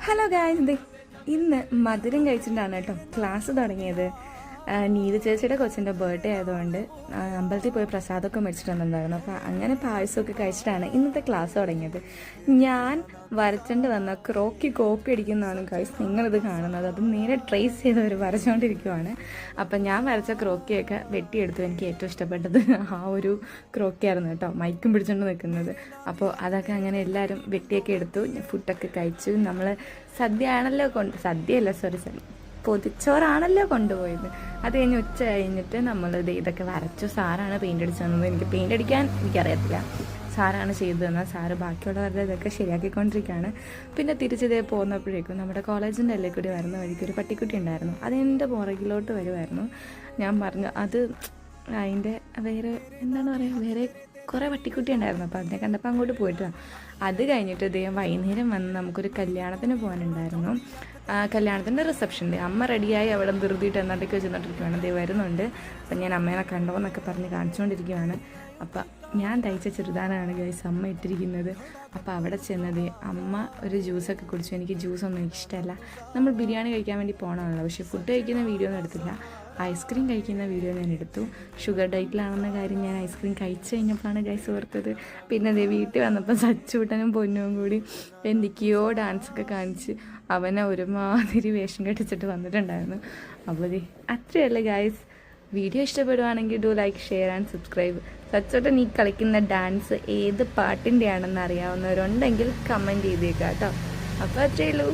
Hello guys, ഇന്ന് മധുരം കഴിച്ചിട്ടാണ് കേട്ടോ ക്ലാസ് തുടങ്ങിയത്. നീതു ചേച്ചിയുടെ കൊച്ചിൻ്റെ ബർത്ത്ഡേ ആയതുകൊണ്ട് അമ്പലത്തിൽ പോയി പ്രസാദമൊക്കെ മേടിച്ചിട്ടുണ്ടായിരുന്നു. അപ്പോൾ അങ്ങനെ പായസമൊക്കെ കഴിച്ചിട്ടാണ് ഇന്നത്തെ ക്ലാസ് തുടങ്ങിയത്. ഞാൻ വരച്ചോണ്ട് വന്ന ക്രോക്കി കോപ്പി അടിക്കുന്നതാണ് ഗൈസ് നിങ്ങളിത് കാണുന്നത്. അത് നേരെ ട്രേസ് ചെയ്തവർ വരച്ചുകൊണ്ടിരിക്കുവാണ്. അപ്പം ഞാൻ വരച്ച ക്രോക്കിയൊക്കെ വെട്ടിയെടുത്തു. എനിക്ക് ഏറ്റവും ഇഷ്ടപ്പെട്ടത് ആ ഒരു ക്രോക്കിയായിരുന്നു കേട്ടോ, മൈക്കും പിടിച്ചുകൊണ്ട് നിൽക്കുന്നത്. അപ്പോൾ അതൊക്കെ അങ്ങനെ എല്ലാവരും വെട്ടിയൊക്കെ എടുത്തു. ഫുഡൊക്കെ കഴിച്ചു. നമ്മൾ സദ്യയാണല്ലോ പൊതിച്ചോറാണല്ലോ കൊണ്ടുപോയത്. അത് കഴിഞ്ഞ് ഉച്ച കഴിഞ്ഞിട്ട് നമ്മൾ ഇതൊക്കെ വരച്ചു. സാറാണ് പെയിൻ്റ് അടിച്ചു തന്നത്. എനിക്ക് പെയിൻ്റ് അടിക്കാൻ എനിക്കറിയത്തില്ല, സാറാണ് ചെയ്തു തന്നത്. സാറ് ബാക്കിയുള്ളവരുടെ ഇതൊക്കെ ശരിയാക്കിക്കൊണ്ടിരിക്കുകയാണ്. പിന്നെ തിരിച്ചിതേ പോകുന്നപ്പോഴേക്കും നമ്മുടെ കോളേജിൻ്റെ എല്ലാം കൂടി വരുന്ന വഴിക്ക് ഒരു പട്ടിക്കുട്ടി ഉണ്ടായിരുന്നു. അതെൻ്റെ പുറകിലോട്ട് വരുമായിരുന്നു. ഞാൻ പറഞ്ഞു അത് അതിൻ്റെ വേറെ എന്താണ് പറയുക, വേറെ കുറേ പട്ടിക്കുട്ടി ഉണ്ടായിരുന്നു. അപ്പോൾ അതിനെ കണ്ടപ്പോൾ അങ്ങോട്ട് പോയിട്ടാണ്. അത് കഴിഞ്ഞിട്ട് ഇദ്ദേഹം വൈകുന്നേരം വന്ന് നമുക്കൊരു കല്യാണത്തിന് പോകാനുണ്ടായിരുന്നു. കല്യാണത്തിൻ്റെ റിസപ്ഷൻ്റെ അമ്മ റെഡിയായി അവിടെ ധൃതിയിട്ട് എന്നിട്ടൊക്കെ ചെന്നിട്ടിരിക്കുകയാണ്. ദേ വരുന്നുണ്ട്. അപ്പം ഞാൻ അമ്മേനെ കണ്ടോ എന്നൊക്കെ പറഞ്ഞ് കാണിച്ചുകൊണ്ടിരിക്കുകയാണ്. അപ്പം ഞാൻ തയ്ച്ച ചെറുതാനാണ് ഗൈസ് അമ്മ ഇട്ടിരിക്കുന്നത്. അപ്പോൾ അവിടെ ചെന്നത് അമ്മ ഒരു ജ്യൂസൊക്കെ കുടിച്ചു. എനിക്ക് ജ്യൂസൊന്നും ഇഷ്ടമല്ല. നമ്മൾ ബിരിയാണി കഴിക്കാൻ വേണ്ടി പോകണമല്ലോ, പക്ഷേ ഫുഡ് കഴിക്കുന്ന വീഡിയോ ഒന്നും എടുത്തില്ല. ഐസ്ക്രീം കഴിക്കുന്ന വീഡിയോ ഞാൻ എടുത്തു. ഷുഗർ ഡയറ്റിലാണെന്ന കാര്യം ഞാൻ ഐസ്ക്രീം കഴിച്ച് കഴിഞ്ഞപ്പോഴാണ് ഗൈസ് ഓർത്തത്. പിന്നെ അതേ വീട്ടിൽ വന്നപ്പോൾ സച്ചൂട്ടനും പൊന്നും കൂടി എന്തൊക്കെയോ ഡാൻസൊക്കെ കാണിച്ച് അവനെ ഒരുമാതിരി വേഷം കെട്ടിച്ചിട്ട് വന്നിട്ടുണ്ടായിരുന്നു. അപ്പോൾ അത്രയല്ല ഗൈസ്. വീഡിയോ ഇഷ്ടപ്പെടുവാണെങ്കിൽ do like, share and subscribe. സച്ചോട്ടൻ ഈ കളിക്കുന്ന ഡാൻസ് ഏത് പാട്ടിൻ്റെ ആണെന്ന് അറിയാവുന്നവരുണ്ടെങ്കിൽ കമൻറ്റ് ചെയ്തേക്കാം കേട്ടോ. അപ്പോൾ അത്രയേ ഉള്ളൂ.